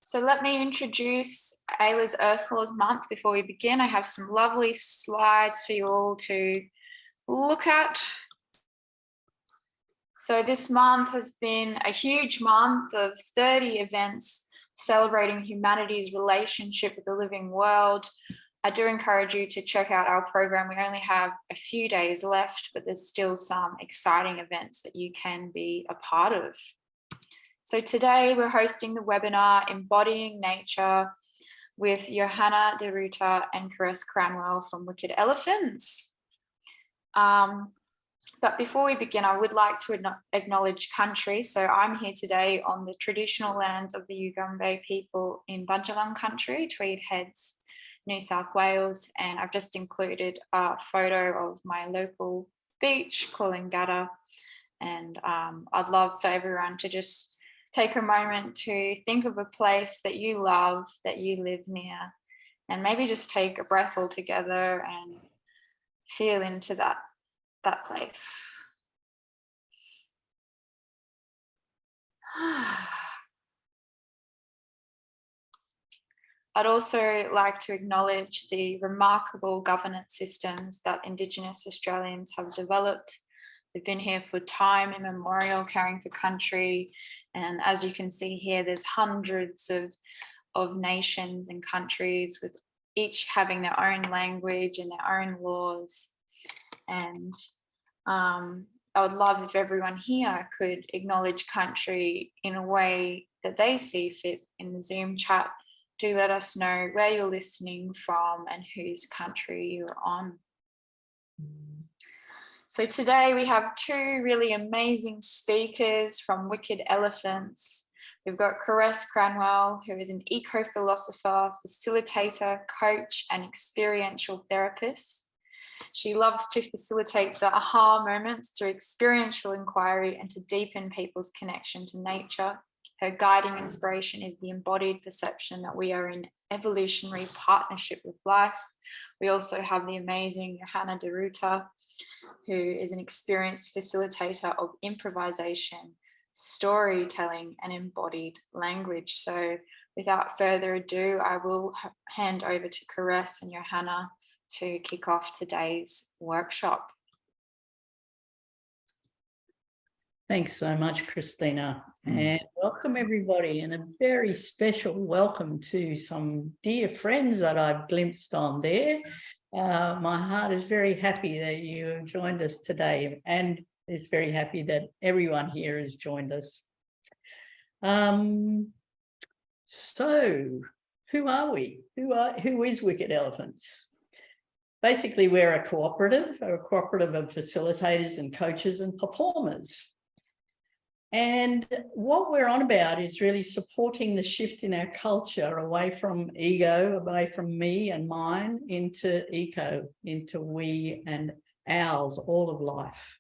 So let me introduce Ayla's Earth Laws Month. Before we begin, I have some lovely slides for you all to look at. So this month has been a huge month of 30 events celebrating humanity's relationship with the living world. I do encourage you to check out our program. We only have a few days left, but there's still some exciting events that you can be a part of. So today we're hosting the webinar Embodying Nature with Johanna de Ruta and Caresse CRANWELL from Wicked Elephants. But before we begin, I would like to acknowledge country. So I'm here today on the traditional lands of the Yugambeh people in Bundjalung country, Tweed Heads, New South Wales. And I've just included a photo of my local beach, Coolangatta. And I'd love for everyone to just take a moment to think of a place that you love, that you live near, and maybe just take a breath all together and feel into that place. I'd also like to acknowledge the remarkable governance systems that Indigenous Australians have developed. They've been here for time immemorial, caring for country. And as you can see here, there's hundreds of nations and countries with each having their own language and their own laws. And I would love if everyone here could acknowledge country in a way that they see fit. In the Zoom chat, do let us know where you're listening from and whose country you're on. So today we have two really amazing speakers from Wicked Elephants. We've got Caresse CRANWELL, who is an eco-philosopher, facilitator, coach, and experiential therapist. She loves to facilitate the aha moments through experiential inquiry and to deepen people's connection to nature. Her guiding inspiration is the embodied perception that we are in evolutionary partnership with life. We also have the amazing Johanna de Ruta, who is an experienced facilitator of improvisation, storytelling, and embodied language. So without further ado, I will hand over to Caresse and Johanna to kick off today's workshop. Thanks so much, Christina, and welcome everybody, and a very special welcome to some dear friends that I've glimpsed on there. My heart is very happy that you have joined us today, and is very happy that everyone here has joined us. So who are we? Who is Wicked Elephants? Basically, we're a cooperative of facilitators and coaches and performers. And what we're on about is really supporting the shift in our culture away from ego, away from me and mine, into eco, into we and ours, all of life.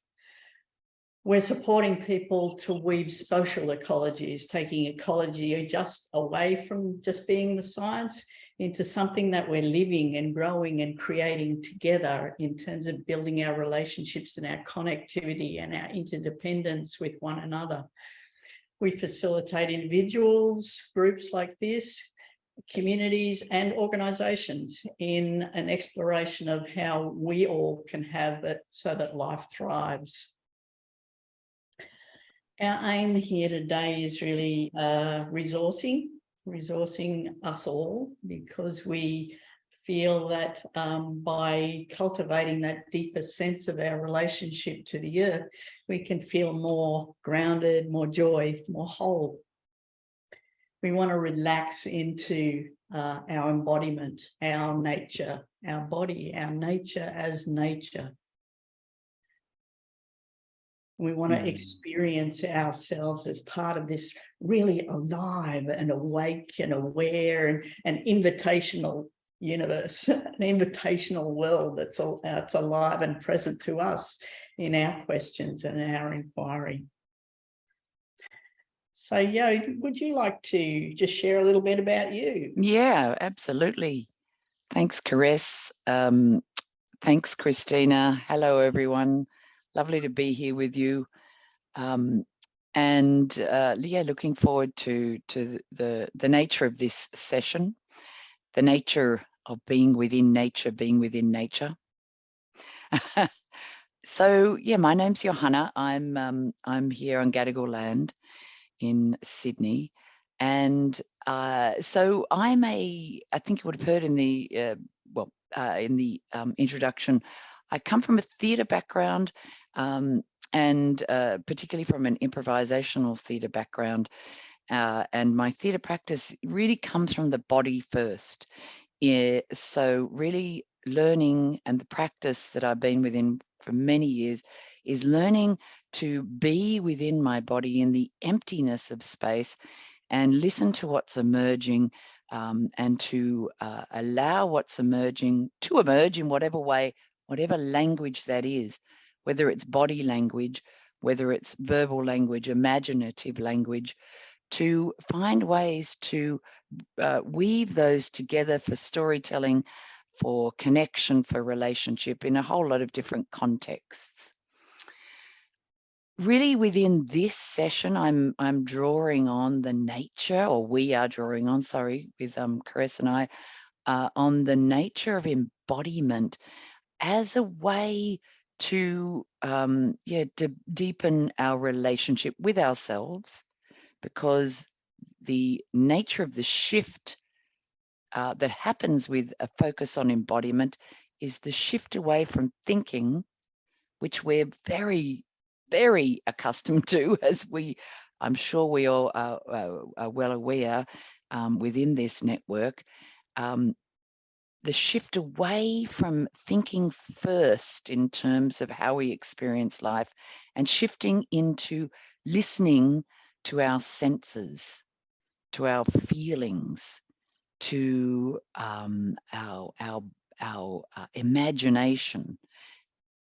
We're supporting people to weave social ecologies, taking ecology just away from just being the science into something that we're living and growing and creating together in terms of building our relationships and our connectivity and our interdependence with one another. We facilitate individuals, groups like this, communities and organisations in an exploration of how we all can have it so that life thrives. Our aim here today is really resourcing us all, because we feel that by cultivating that deeper sense of our relationship to the earth, we can feel more grounded, more joy, more whole. We want to relax into our embodiment, our nature, our body, our nature as nature. We want to experience ourselves as part of this really alive and awake and aware and invitational universe, an invitational world that's alive and present to us in our questions and our inquiry. So, Yo, would you like to just share a little bit about you? Yeah, absolutely. Thanks, Caresse. Thanks, Christina. Hello, everyone. Lovely to be here with you. And yeah, looking forward to the nature of this session, the nature of being within nature, being within nature. So yeah, my name's Johanna. I'm here on Gadigal land in Sydney, and so I think you would have heard in the introduction, I come from a theatre background, and particularly from an improvisational theatre background, and my theatre practice really comes from the body first. Yeah, so really learning, and the practice that I've been within for many years is learning to be within my body in the emptiness of space and listen to what's emerging, and to allow what's emerging to emerge in whatever way, whatever language that is, whether it's body language, whether it's verbal language, imaginative language, to find ways to weave those together for storytelling, for connection, for relationship in a whole lot of different contexts. Really within this session, I'm drawing on the nature, or we are drawing on, sorry, with Caresse and I, on the nature of embodiment as a way to deepen our relationship with ourselves, because the nature of the shift that happens with a focus on embodiment is the shift away from thinking, which we're very, very accustomed to, as I'm sure we all are well aware within this network. The shift away from thinking first in terms of how we experience life, and shifting into listening to our senses, to our feelings, to our imagination.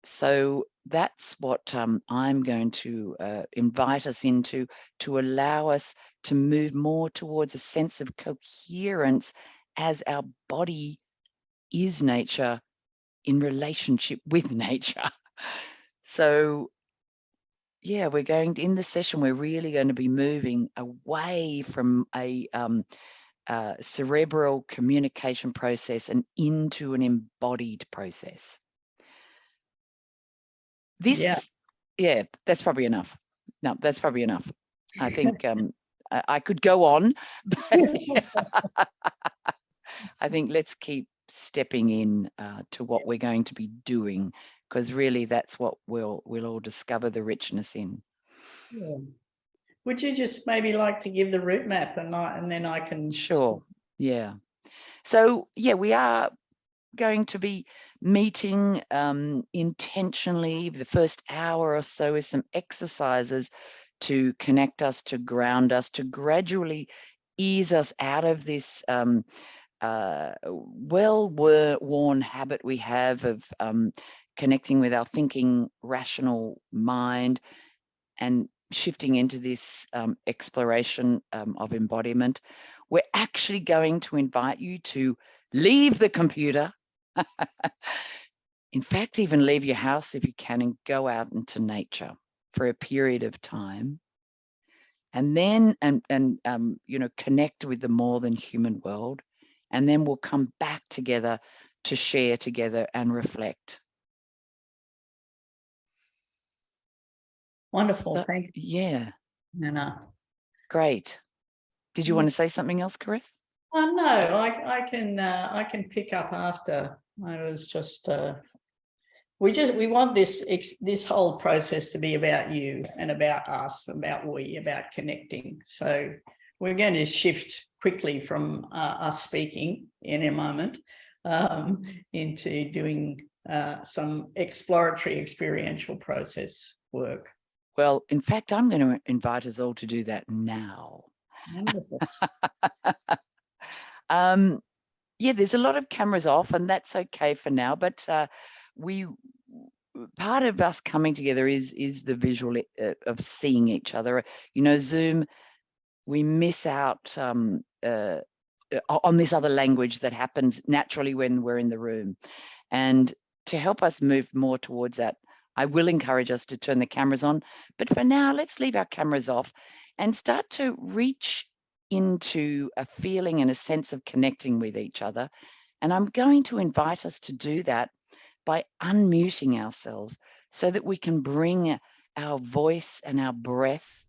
So that's what I'm going to invite us into, to allow us to move more towards a sense of coherence as our body is nature in relationship with nature. So yeah, we're going to, in this session, we're really going to be moving away from a cerebral communication process and into an embodied process. This, yeah, that's probably enough. No, that's probably enough. I think I could go on, but I think let's keep stepping in to what we're going to be doing, because really that's what we'll all discover the richness in. Yeah. Would you just maybe like to give the route map, and then I can... Sure. Yeah. So yeah, we are going to be meeting intentionally the first hour or so with some exercises to connect us, to ground us, to gradually ease us out of this well-worn habit we have of connecting with our thinking, rational mind, and shifting into this exploration of embodiment. We're actually going to invite you to leave the computer. In fact, even leave your house if you can, and go out into nature for a period of time. And then, connect with the more than human world. And then we'll come back together to share together and reflect. Wonderful, So, thank you. Yeah. Anna. Great. Did you want to say something else, Caresse? No, I can pick up after. I was just we want this whole process to be about you and about us, about connecting. So we're going to shift quickly from us speaking in a moment into doing some exploratory experiential process work. Well, in fact, I'm going to invite us all to do that now. Wonderful. Yeah, there's a lot of cameras off, and that's okay for now, but part of us coming together is the visual of seeing each other. You know, Zoom, we miss out on this other language that happens naturally when we're in the room. And to help us move more towards that, I will encourage us to turn the cameras on, but for now, let's leave our cameras off and start to reach into a feeling and a sense of connecting with each other. And I'm going to invite us to do that by unmuting ourselves so that we can bring our voice and our breath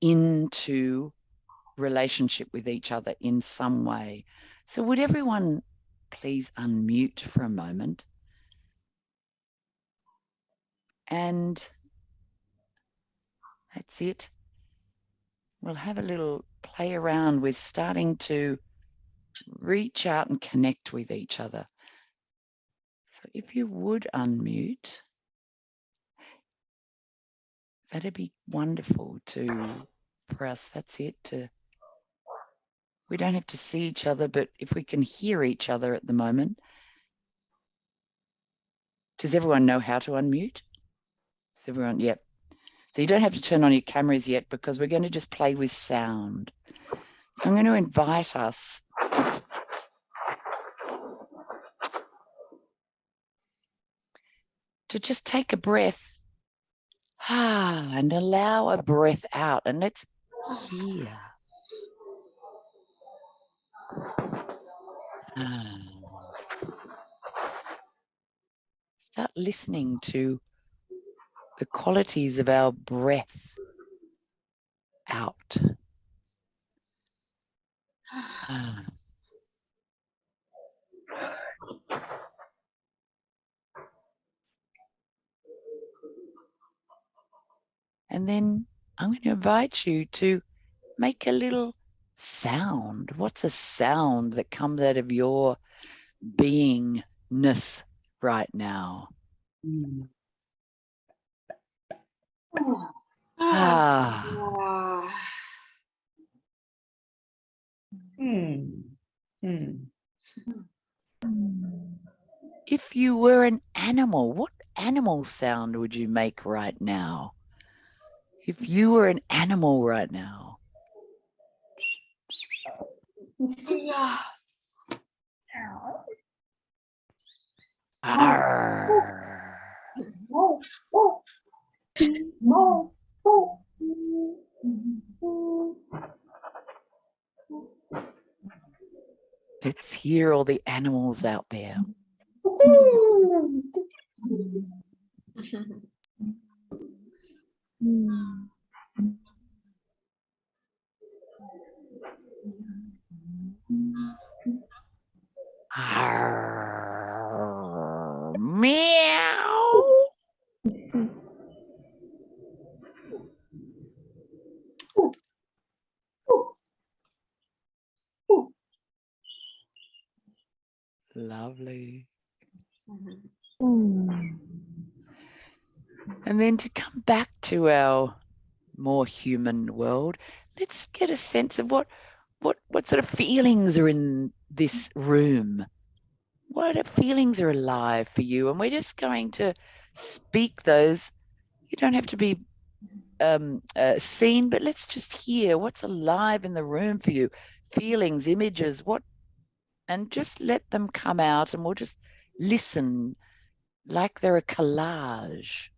into relationship with each other in some way. So would everyone please unmute for a moment? And that's it. We'll have a little play around with starting to reach out and connect with each other. So if you would unmute, that'd be wonderful for us. That's it. We don't have to see each other, but if we can hear each other at the moment. Does everyone know how to unmute? Does everyone? Yep. So you don't have to turn on your cameras yet because we're going to just play with sound. So I'm going to invite us to just take a breath and allow a breath out, and let's hear. Start listening to the qualities of our breath out. And then I'm going to invite you to make a little sound. What's a sound that comes out of your beingness right now? If you were an animal, what animal sound would you make right now? If you were an animal right now. Arr. Let's hear all the animals out there. Arr. Meow. Lovely. And then to come back to our more human world, let's get a sense of what sort of feelings are in this room. What feelings are alive for you? And we're just going to speak those. You don't have to be seen, but let's just hear what's alive in the room for you. Feelings, images, and just let them come out, and we'll just listen like they're a collage.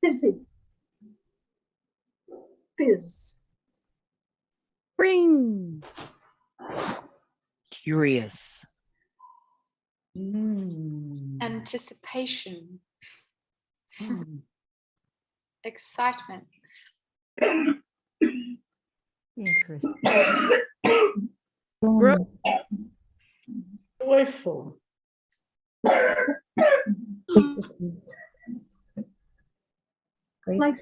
Busy. Fizz. Ring. Curious. Anticipation. Excitement. Interesting. Joyful. Like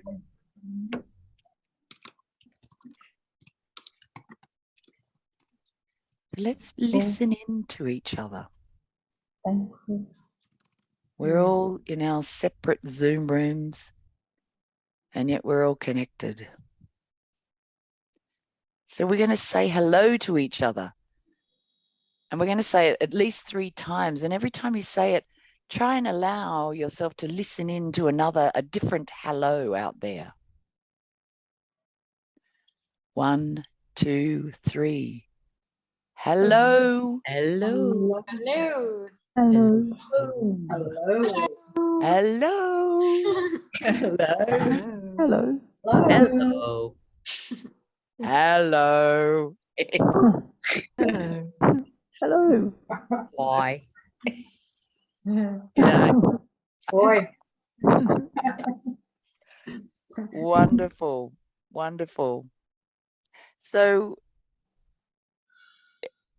Let's listen in to each other. thankful. We're all in our separate Zoom rooms, and yet we're all connected. So we're going to say hello to each other. And we're going to say it at least 3 times. And every time you say it, try and allow yourself to listen in to a different hello out there. 1, 2, 3. Hello. Hello. Hello. Hello. Hello. Hello. Hello. Hello. Hello. Hello. Hello. Hello. Why? G'day. Boy. Wonderful. Wonderful. So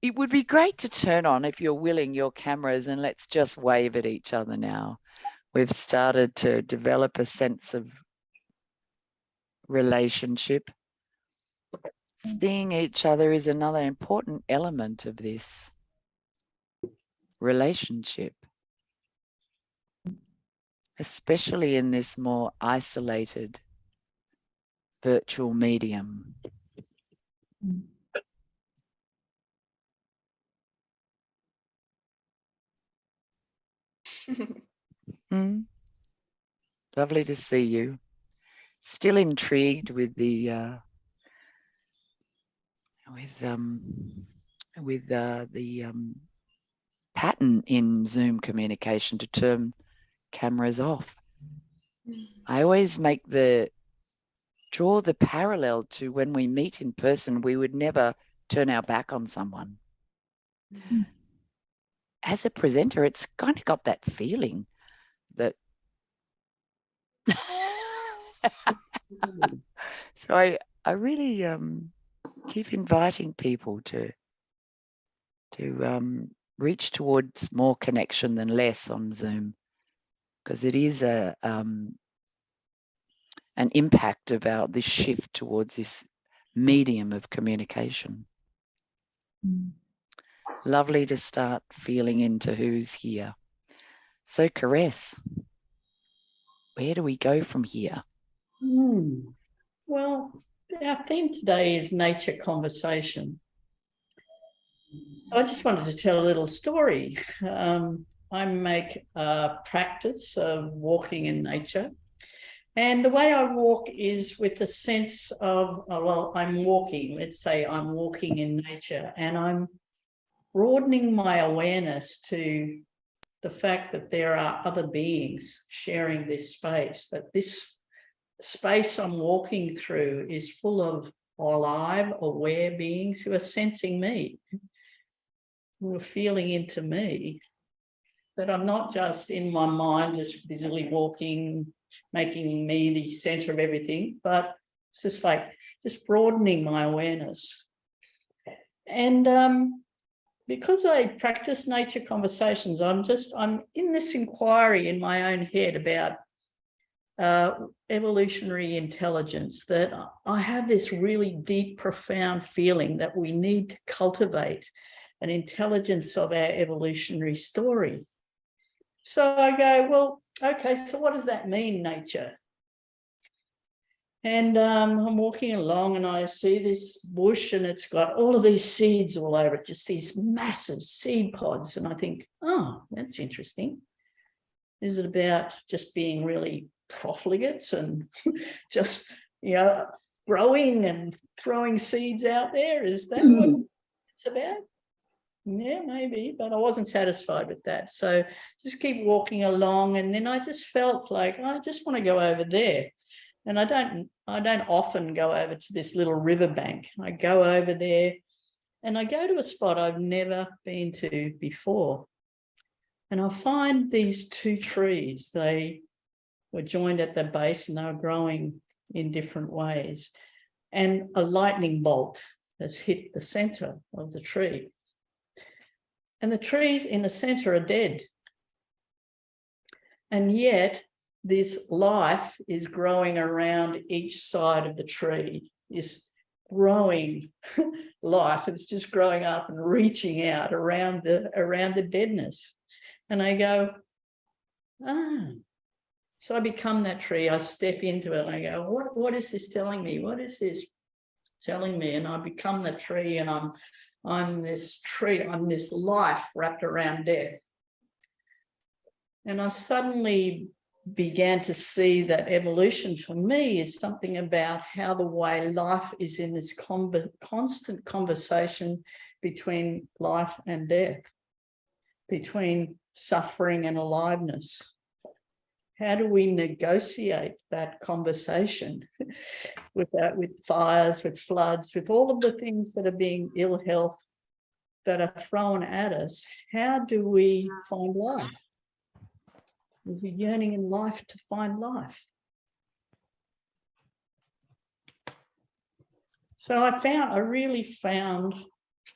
it would be great to turn on, if you're willing, your cameras, and let's just wave at each other now. We've started to develop a sense of relationship. Seeing each other is another important element of this relationship, especially in this more isolated virtual medium. Lovely to see you. Still intrigued with the pattern in Zoom communication to turn cameras off. I always draw the parallel to when we meet in person, we would never turn our back on someone. As a presenter, it's kind of got that feeling that so I really keep inviting people to reach towards more connection than less on Zoom, because it is an impact about this shift towards this medium of communication. Lovely to start feeling into who's here. So Caresse, where do we go from here? Well, our theme today is nature conversation. I just wanted to tell a little story. I make a practice of walking in nature. And the way I walk is with a sense of, well, I'm walking, let's say I'm walking in nature, and I'm broadening my awareness to the fact that there are other beings sharing this space, that this space I'm walking through is full of alive, aware beings who are sensing me, who are feeling into me, that I'm not just in my mind, just busily walking, making me the center of everything, but it's just like just broadening my awareness. And because I practice nature conversations, I'm in this inquiry in my own head about evolutionary intelligence, that I have this really deep, profound feeling that we need to cultivate an intelligence of our evolutionary story. So I go, well, okay, so what does that mean, nature? And I'm walking along and I see this bush and it's got all of these seeds all over it, just these massive seed pods. And I think, oh, that's interesting. Is it about just being really profligate and just, growing and throwing seeds out there? Is that what it's about? Yeah, maybe, but I wasn't satisfied with that. So just keep walking along. And then I just felt like, I just want to go over there. And I don't often go over to this little riverbank. I go over there and I go to a spot I've never been to before. And I find these two trees. They were joined at the base and they were growing in different ways. And a lightning bolt has hit the center of the tree. And the trees in the center are dead. And yet this life is growing around each side of the tree, this growing life. It's just growing up and reaching out around the deadness. And I go, So I become that tree. I step into it and I go, what is this telling me? What is this telling me? And I become the tree, and I'm this tree, I'm this life wrapped around death. And I suddenly began to see that evolution for me is something about how the way life is in this constant conversation between life and death, between suffering and aliveness? How do we negotiate that conversation with fires, with floods, with all of the things that are being ill health that are thrown at us? How do we find life? There's a yearning in life to find life. So I really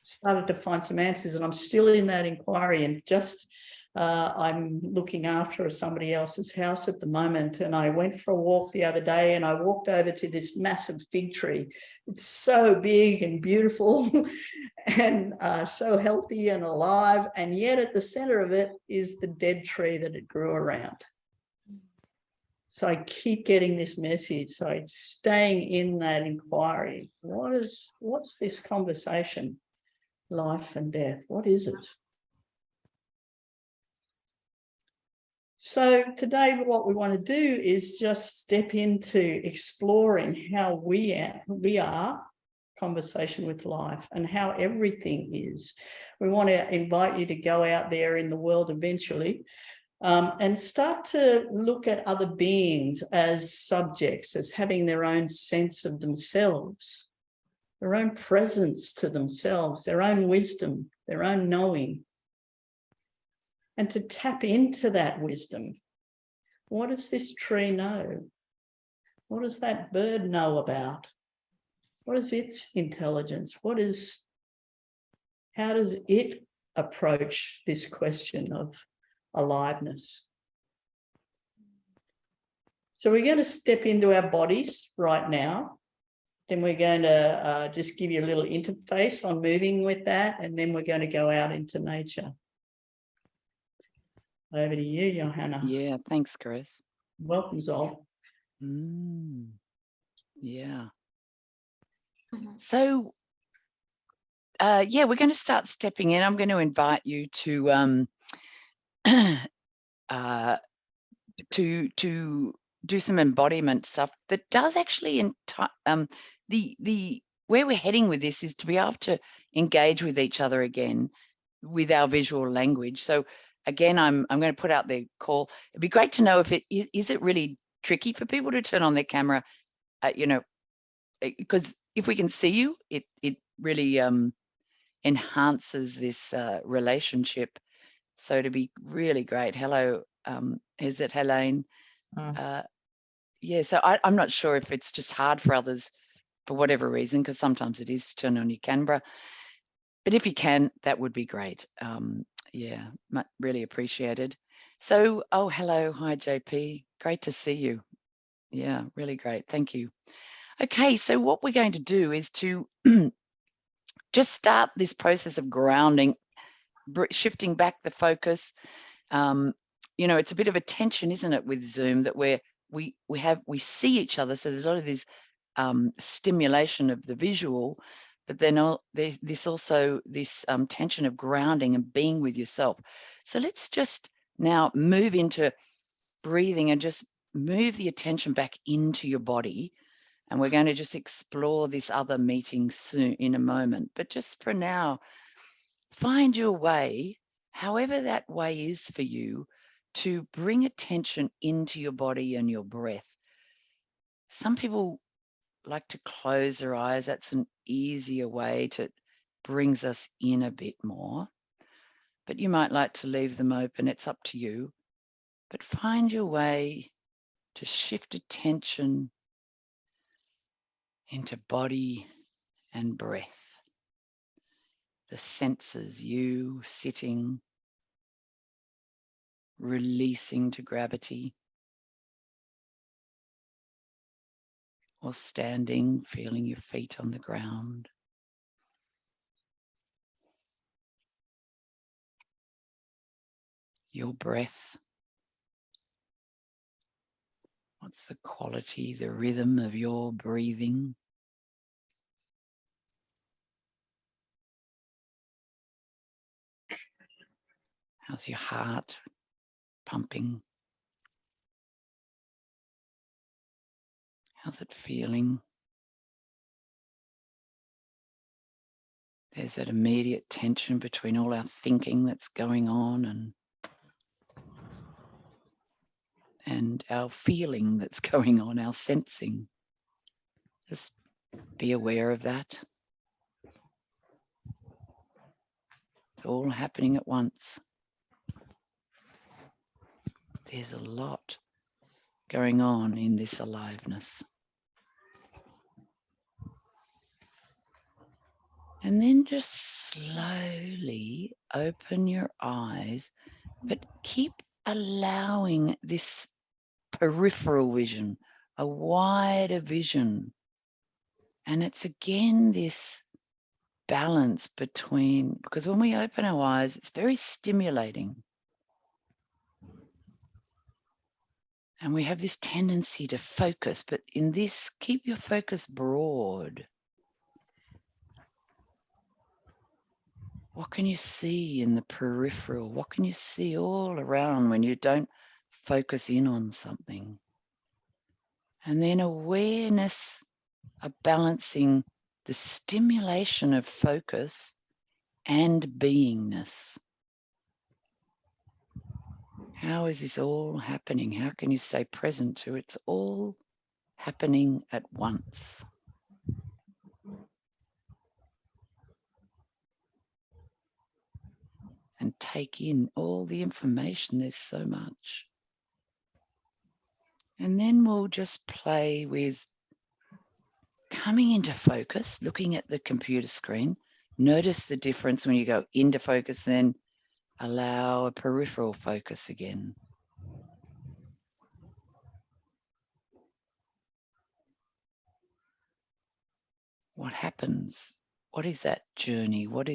started to find some answers, and I'm still in that inquiry, and just I'm looking after somebody else's house at the moment, and I went for a walk the other day, and I walked over to this massive fig tree. It's so big and beautiful and so healthy and alive, and yet at the center of it is the dead tree that it grew around. So I keep getting this message. So I'm staying in that inquiry. What's this conversation? Life and death. What is it? So today what we want to do is just step into exploring how we are conversation with life and how everything is. We want to invite you to go out there in the world eventually and start to look at other beings as subjects, as having their own sense of themselves, their own presence to themselves, their own wisdom, their own knowing. And to tap into that wisdom. What does this tree know? What does that bird know about? What is its intelligence? How does it approach this question of aliveness? So we're going to step into our bodies right now. Then we're going to just give you a little interface on moving with that. And then we're going to go out into nature. Over to you, Johanna. Yeah, thanks, Caresse. Welcome, Zol. Yeah. So, yeah, we're going to start stepping in. I'm going to invite you to do some embodiment stuff that does actually where we're heading with this is to be able to engage with each other again with our visual language. So again, I'm going to put out the call. It'd be great to know if is it really tricky for people to turn on their camera, because if we can see you, it really enhances this relationship. So it'd be really great. Hello, is it Helene? Yeah, so I'm not sure if it's just hard for others for whatever reason, because sometimes it is to turn on your camera. But if you can, that would be great. Yeah, really appreciated. So, oh, hello. Hi, JP. Great to see you. Yeah, really great. Thank you. Okay, so what we're going to do is to just start this process of grounding, shifting back the focus. It's a bit of a tension, isn't it, with Zoom, that we see each other. So there's a lot of this stimulation of the visual, but then there's also this tension of grounding and being with yourself. So let's just now move into breathing and just move the attention back into your body. And we're going to just explore this other meeting soon in a moment. But just for now, find your way, however that way is for you, to bring attention into your body and your breath. Some people like to close their eyes. That's an easier way to brings us in a bit more. But you might like to leave them open. It's up to you. But find your way to shift attention into body and breath. The senses, you sitting, releasing to gravity, or standing, feeling your feet on the ground. Your breath. What's the quality, the rhythm of your breathing? How's your heart pumping? How's it feeling? There's that immediate tension between all our thinking that's going on and and our feeling that's going on, our sensing. Just be aware of that. It's all happening at once. There's a lot going on in this aliveness. And then just slowly open your eyes, but keep allowing this peripheral vision, a wider vision. And it's again this balance between, because when we open our eyes, it's very stimulating. And we have this tendency to focus, but in this, keep your focus broad. What can you see in the peripheral? What can you see all around when you don't focus in on something? And then awareness of balancing the stimulation of focus and beingness. How is this all happening? How can you stay present to it's all happening at once? And take in all the information. There's so much. And then we'll just play with coming into focus, looking at the computer screen. Notice the difference when you go into focus, then allow a peripheral focus again. What happens? What is that journey? What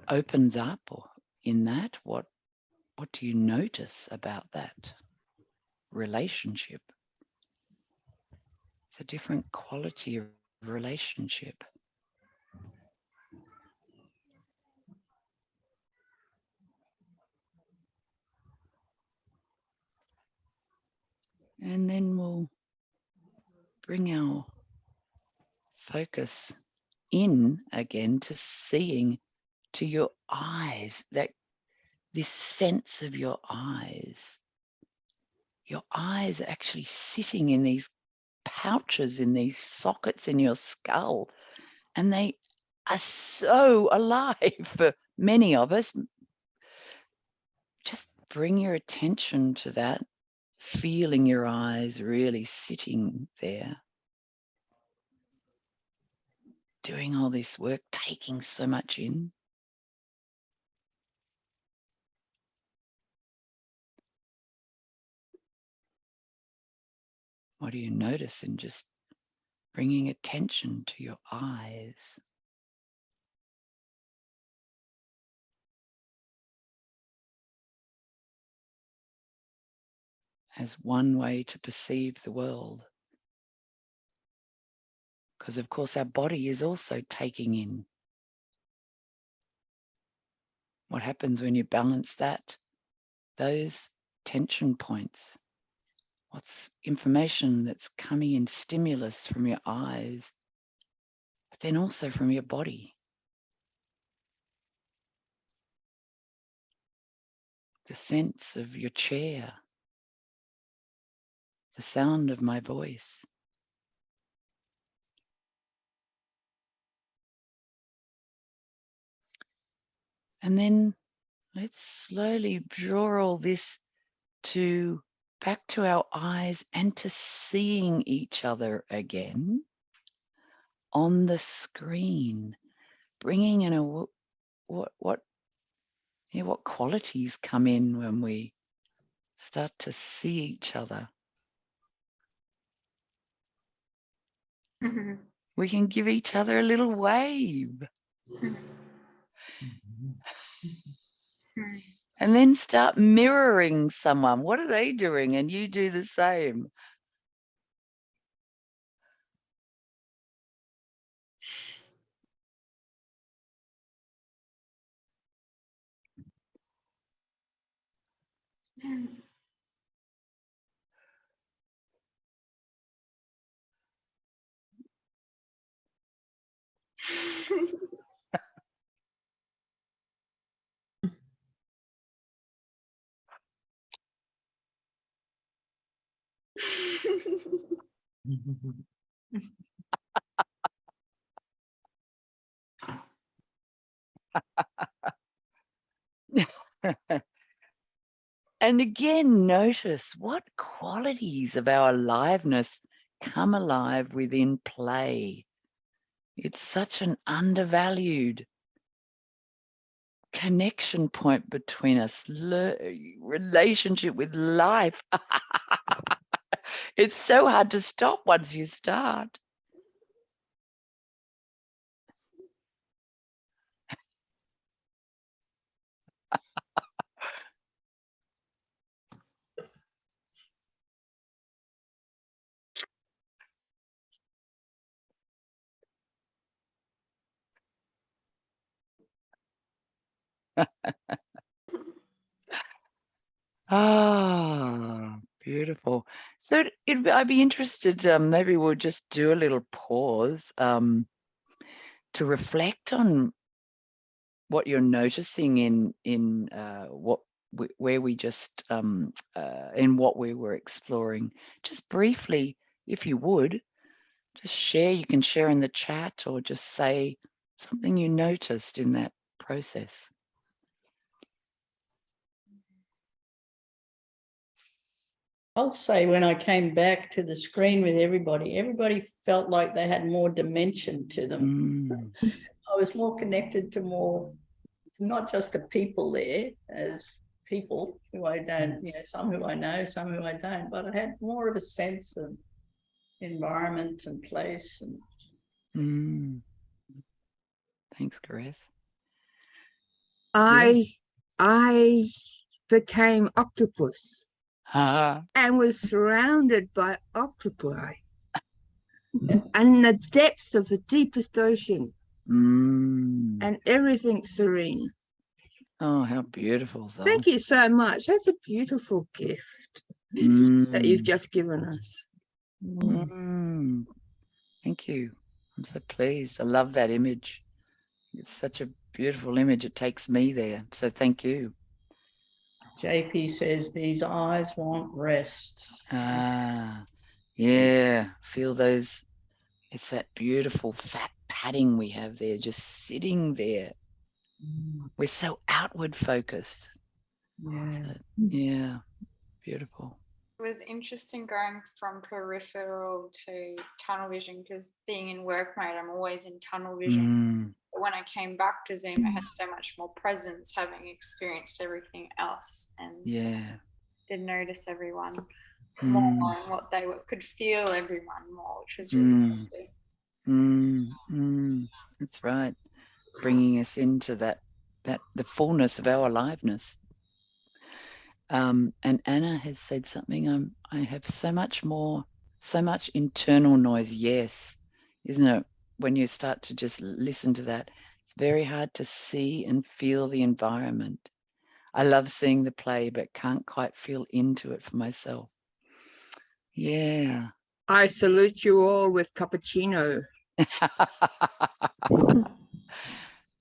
opens up or in that? What do you notice about that relationship? It's a different quality of relationship. And then we'll bring our focus in again to seeing, to your eyes, that this sense of your eyes. Your eyes are actually sitting in these pouches, in these sockets in your skull, and they are so alive for many of us. Just bring your attention to that, feeling your eyes really sitting there. Doing all this work, taking so much in. What do you notice in just bringing attention to your eyes? As one way to perceive the world. Because of course our body is also taking in. What happens when you balance that, those tension points? What's information that's coming in, stimulus from your eyes, but then also from your body? The sense of your chair, the sound of my voice. And then let's slowly draw all this back to our eyes and to seeing each other again on the screen, bringing in what qualities come in when we start to see each other. Mm-hmm. We can give each other a little wave. And then start mirroring someone. What are they doing? And you do the same. And again, notice what qualities of our aliveness come alive within play. It's such an undervalued connection point between us, relationship with life. It's so hard to stop once you start. Ah, beautiful. So I'd be interested, maybe we'll just do a little pause to reflect on what you're noticing in where we just in what we were exploring. Just briefly, if you would, just share. You can share in the chat or just say something you noticed in that process. I'll say when I came back to the screen with everybody felt like they had more dimension to them. I was more connected to more, not just the people there as people who I don't, some who I know, some who I don't, but I had more of a sense of environment and place. And Thanks, Caresse. I became octopus and was surrounded by octopi and the depths of the deepest ocean and everything serene. Oh, how beautiful, Zol. Thank you so much. That's a beautiful gift that you've just given us. Thank you. I'm so pleased. I love that image. It's such a beautiful image. It takes me there. So thank you. JP says these eyes want rest. Ah, yeah. Feel those. It's that beautiful fat padding we have there, just sitting there. We're so outward focused. Yeah. So, yeah, beautiful. It was interesting going from peripheral to tunnel vision, because being in work mode, I'm always in tunnel vision. But when I came back to Zoom, I had so much more presence, having experienced everything else, and did notice everyone more and what they could feel everyone more, which was really lovely. That's right. Bringing us into that the fullness of our aliveness. And Anna has said something. I have so much internal noise. Yes, isn't it? When you start to just listen to that, it's very hard to see and feel the environment. I love seeing the play, but can't quite feel into it for myself. Yeah. I salute you all with cappuccino.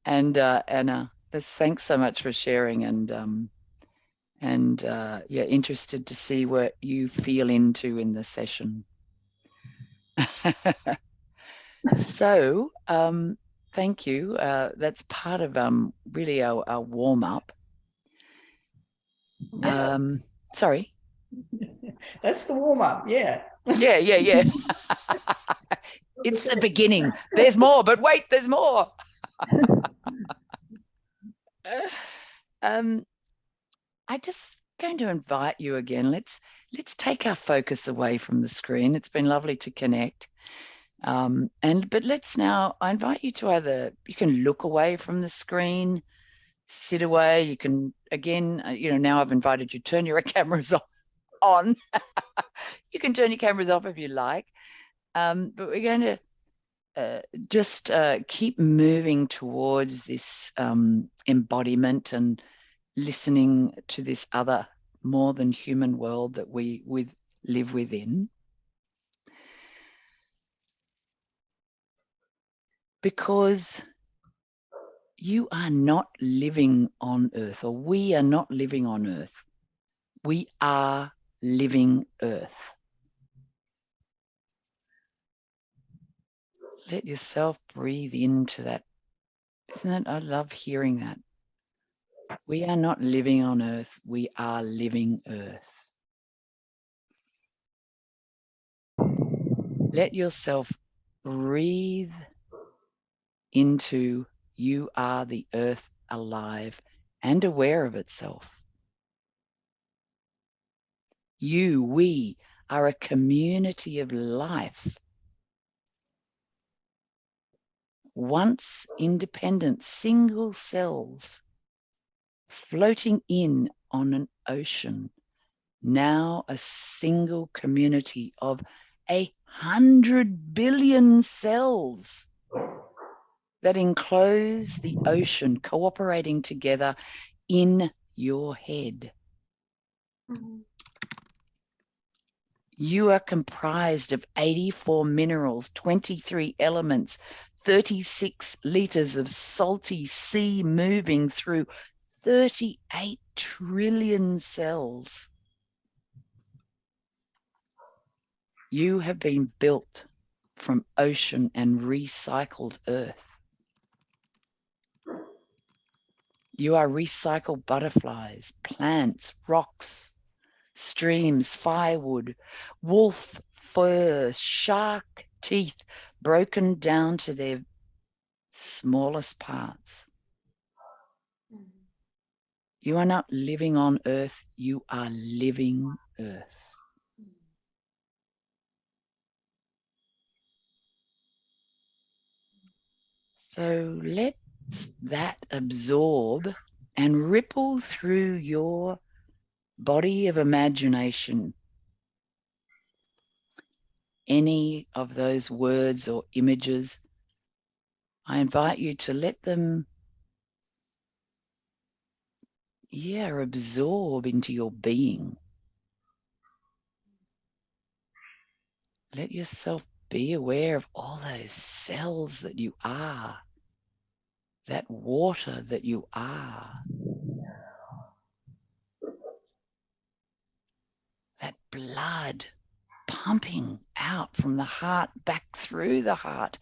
And Anna, thanks so much for sharing, and yeah, interested to see what you feel into in the session. So thank you. That's part of really our warm-up. Sorry. That's the warm-up, yeah. Yeah. It's the beginning. There's more, but wait, there's more. I just going to invite you again. Let's take our focus away from the screen. It's been lovely to connect. But let's now, I invite you to either, you can look away from the screen, sit away. You can, again, now I've invited you, turn your cameras on. You can turn your cameras off if you like. But we're going to just keep moving towards this embodiment and listening to this other more than human world that we live within. Because you are not living on Earth, or we are not living on Earth. We are living Earth. Let yourself breathe into that. Isn't it? I love hearing that. We are not living on earth. We are living earth. Let yourself breathe into you are the earth alive and aware of itself. We are a community of life. Once independent single cells floating in on an ocean, now a single community of 100 billion cells that enclose the ocean, cooperating together in your head. Mhm. You are comprised of 84 minerals, 23 elements, 36 liters of salty sea moving through 38 trillion cells. You have been built from ocean and recycled earth. You are recycled butterflies, plants, rocks, streams, firewood, wolf fur, shark teeth broken down to their smallest parts. You are not living on earth, you are living earth. So let that absorb and ripple through your body of imagination. Any of those words or images, I invite you to let them, absorb into your being. Let yourself be aware of all those cells that you are, that water that you are, that blood pumping out from the heart back through the heart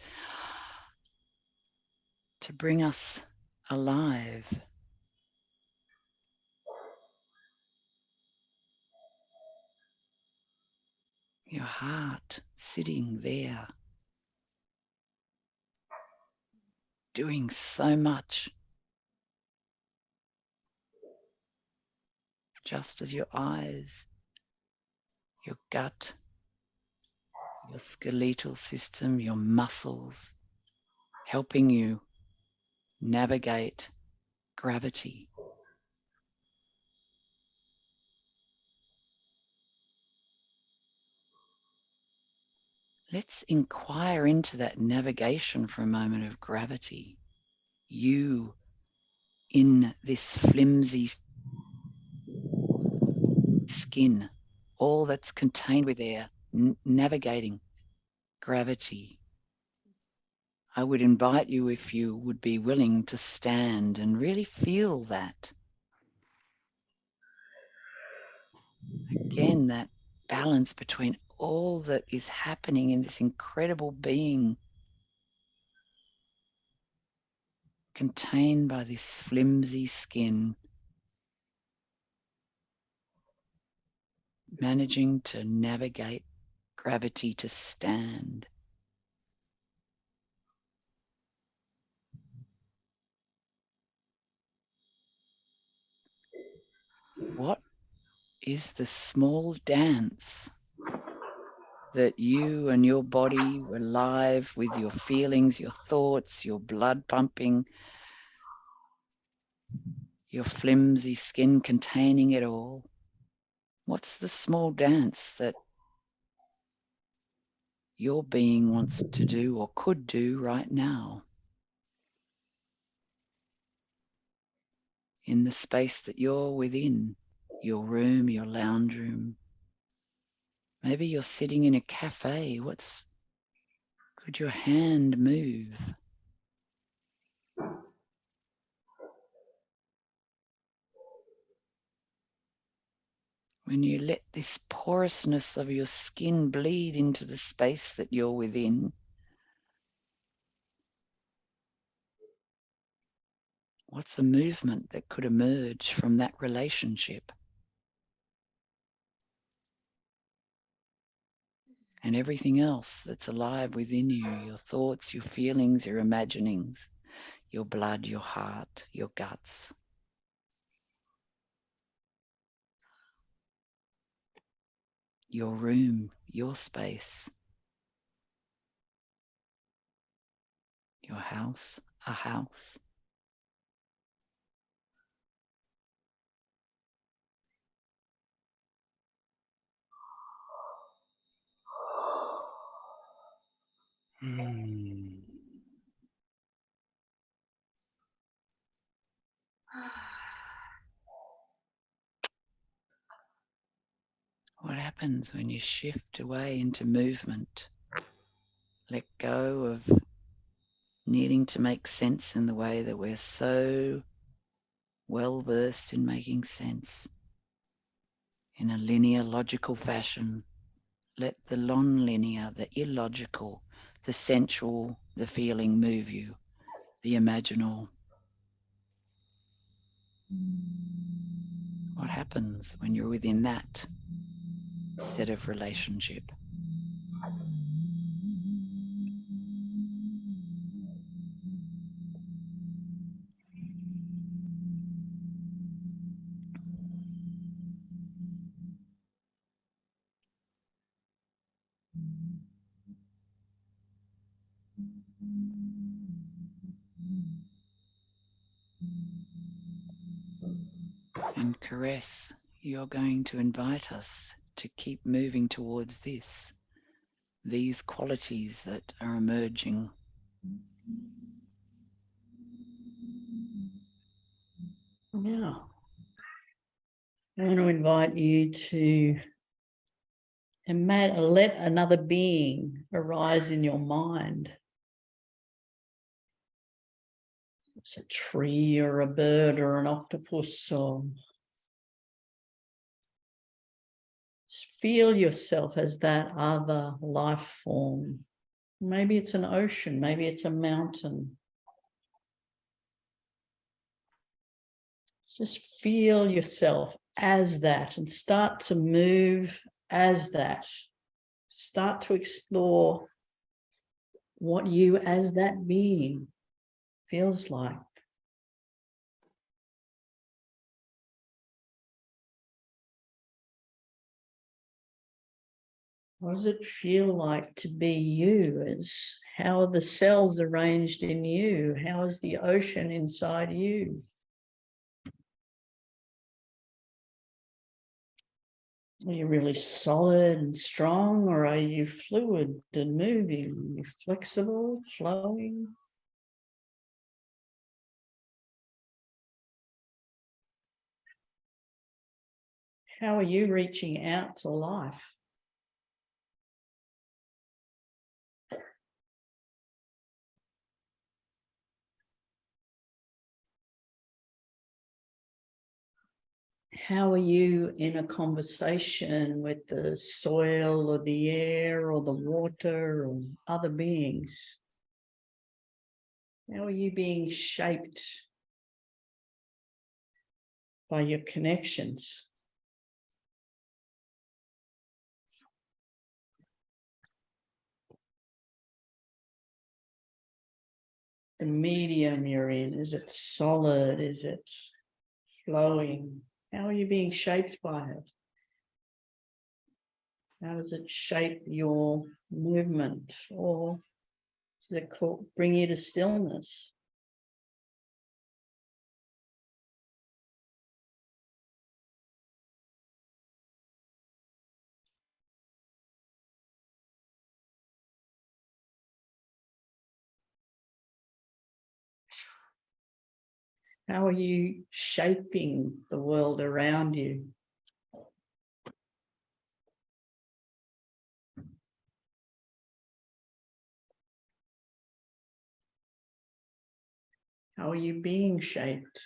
to bring us alive. Your heart sitting there, doing so much, just as your eyes, your gut, your skeletal system, your muscles, helping you navigate gravity. Let's inquire into that navigation for a moment of gravity. You in this flimsy skin, all that's contained with air, navigating gravity. I would invite you, if you would be willing, to stand and really feel that. Again, that balance between all that is happening in this incredible being contained by this flimsy skin, managing to navigate gravity to stand. What is the small dance that you and your body were live with, your feelings, your thoughts, your blood pumping, your flimsy skin containing it all? What's the small dance that your being wants to do or could do right now in the space that you're within, your room, your lounge room? Maybe you're sitting in a cafe. Could your hand move? When you let this porousness of your skin bleed into the space that you're within, What's a movement that could emerge from that relationship? And everything else that's alive within you, your thoughts, your feelings, your imaginings, your blood, your heart, your guts. Your room, your space, your house, a house. What happens when you shift away into movement? Let go of needing to make sense in the way that we're so well versed in making sense in a linear, logical fashion. Let the non-linear, the illogical, the sensual, the feeling move you, the imaginal. What happens when you're within that set of relationship? And Caresse, you're going to invite us to keep moving towards this, these qualities that are emerging. Now, I want to invite you to let another being arise in your mind. It's a tree or a bird or an octopus, or just feel yourself as that other life form. Maybe it's an ocean, maybe it's a mountain. Just feel yourself as that and start to move as that. Start to explore what you as that being feels like. What does it feel like to be you? How are the cells arranged in you? How is the ocean inside you? Are you really solid and strong, or are you fluid and moving? Are you flexible, flowing? How are you reaching out to life? How are you in a conversation with the soil or the air or the water or other beings? How are you being shaped by your connections? The medium you're in, is it solid? Is it flowing? How are you being shaped by it? How does it shape your movement, or does it bring you to stillness? How are you shaping the world around you? How are you being shaped?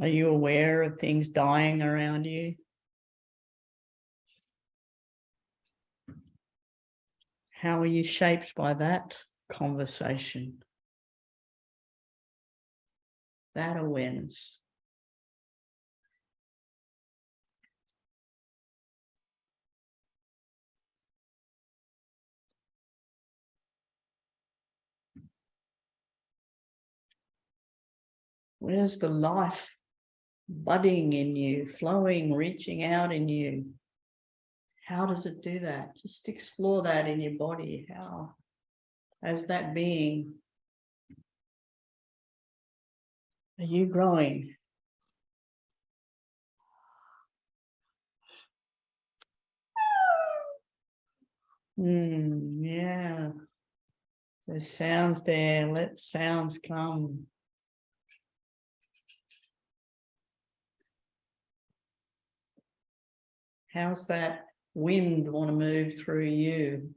Are you aware of things dying around you? How are you shaped by that conversation? That awareness. Where's the life budding in you, flowing, reaching out in you? How does it do that? Just explore that in your body. How, as that being, are you growing? Yeah. There's sounds there. Let sounds come. How's that wind want to move through you?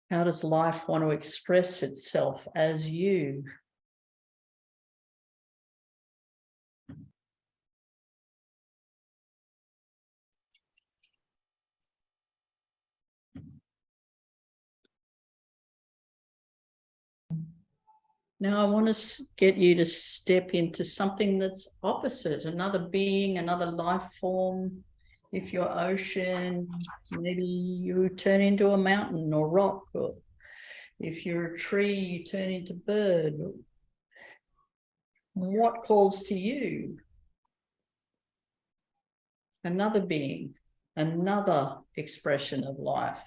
How does life want to express itself as you? Now I want to get you to step into something that's opposite, another being, another life form. If you're ocean, maybe you turn into a mountain or rock, or if you're a tree, you turn into bird. What calls to you? Another being, another expression of life.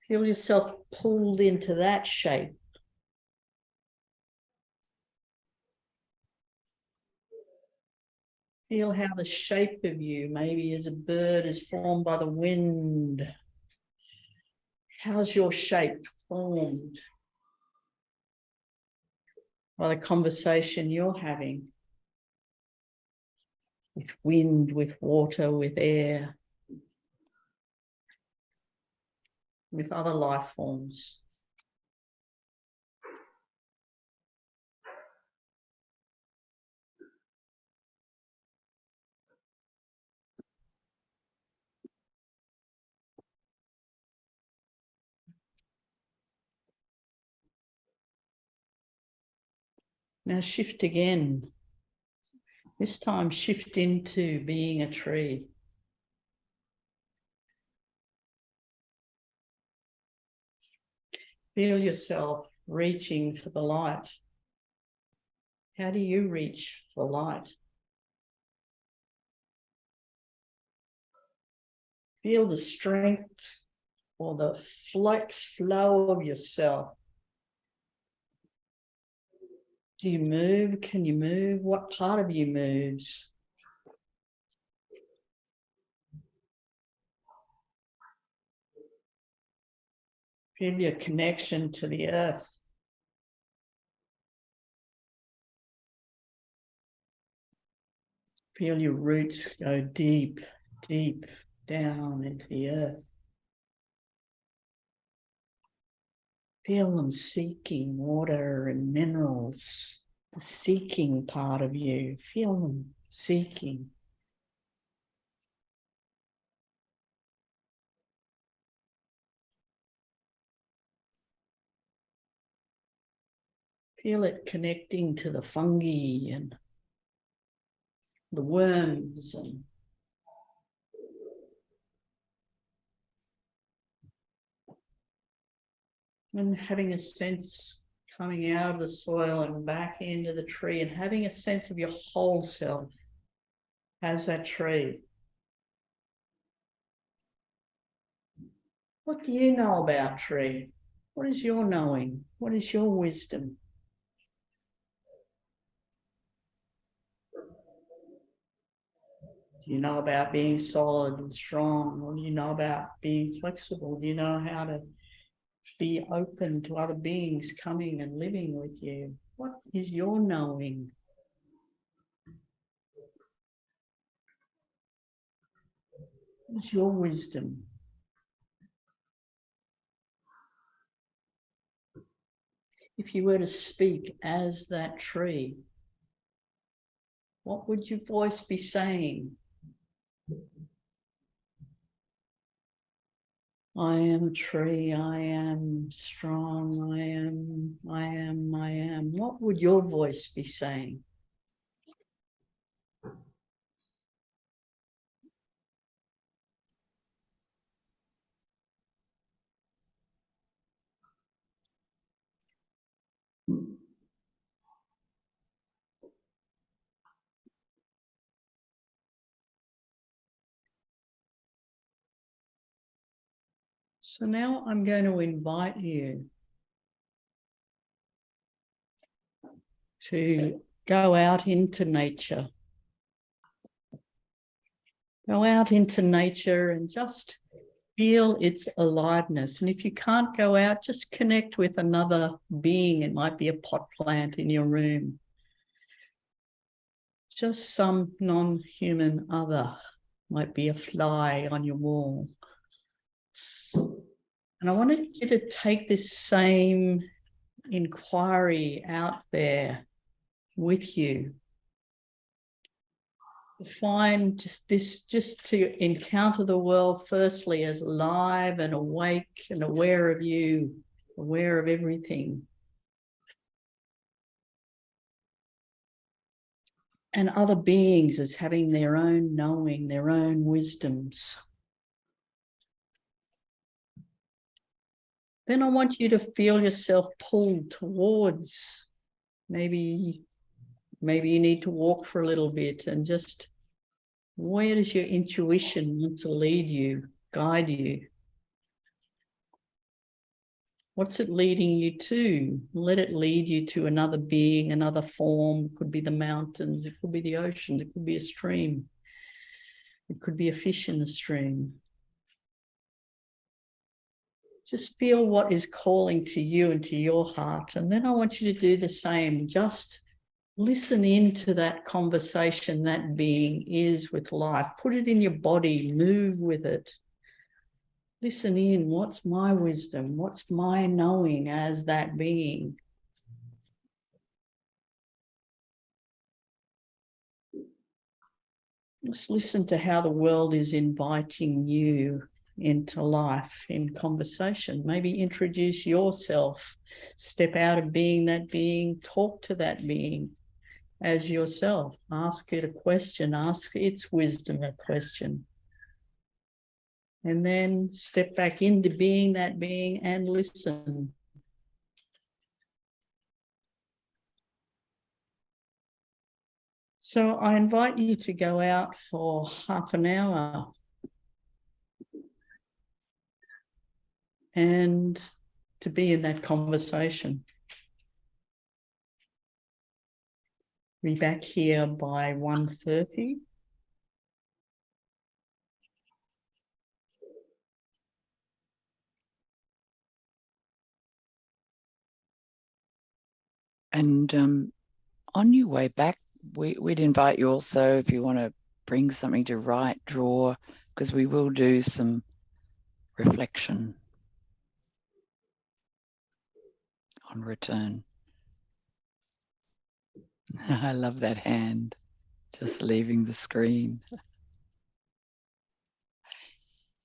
Feel yourself pulled into that shape. Feel how the shape of you, maybe as a bird, is formed by the wind. How's your shape formed by the conversation you're having with wind, with water, with air, with other life forms? Now shift again. This time shift into being a tree. Feel yourself reaching for the light. How do you reach for light? Feel the strength or the flow of yourself. Do you move? Can you move? What part of you moves? Feel your connection to the earth. Feel your roots go deep, deep down into the earth. Feel them seeking water and minerals. The seeking part of you. Feel them seeking. Feel it connecting to the fungi and the worms and having a sense coming out of the soil and back into the tree and having a sense of your whole self as that tree. What do you know about tree? What is your knowing? What is your wisdom? Do you know about being solid and strong? Or do you know about being flexible? Do you know how to be open to other beings coming and living with you? What is your knowing? What is your wisdom? If you were to speak as that tree, what would your voice be saying? I am a tree, I am strong, I am. What would your voice be saying? So now I'm going to invite you to go out into nature. Go out into nature and just feel its aliveness. And if you can't go out, just connect with another being. It might be a pot plant in your room. Just some non-human other. Might be a fly on your wall. And I wanted you to take this same inquiry out there with you. Find this, just to encounter the world firstly as alive and awake and aware of you, aware of everything. And other beings as having their own knowing, their own wisdoms. Then I want you to feel yourself pulled towards, maybe you need to walk for a little bit, and just, where does your intuition want to lead you, guide you? What's it leading you to? Let it lead you to another being, another form. It could be the mountains, it could be the ocean, it could be a stream. It could be a fish in the stream. Just feel what is calling to you and to your heart. And then I want you to do the same. Just listen into that conversation that being is with life. Put it in your body, move with it. Listen in, what's my wisdom? What's my knowing as that being? Just listen to how the world is inviting you into life in conversation. Maybe introduce yourself, step out of being that being, talk to that being as yourself. Ask it a question, ask its wisdom a question. And then step back into being that being and listen. So I invite you to go out for half an hour and to be in that conversation. Be back here by 1:30. And on your way back, we'd invite you also, if you want to bring something to write, draw, because we will do some reflection on return. I love that hand, just leaving the screen.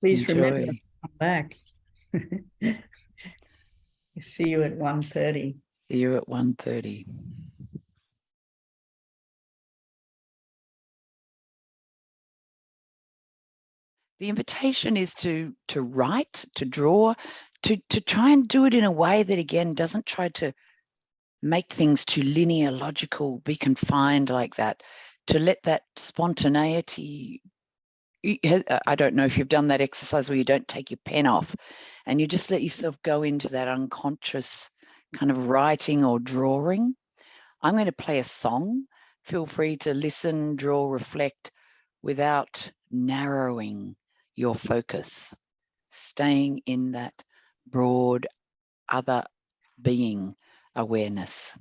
Please Enjoy. remember to come back. See you at 1:30. See you at 1:30. The invitation is to write, to draw, to try and do it in a way that, again, doesn't try to make things too linear, logical, be confined like that, to let that spontaneity. I don't know if you've done that exercise where you don't take your pen off and you just let yourself go into that unconscious kind of writing or drawing. I'm going to play a song. Feel free to listen, draw, reflect without narrowing your focus, staying in that broad other being awareness.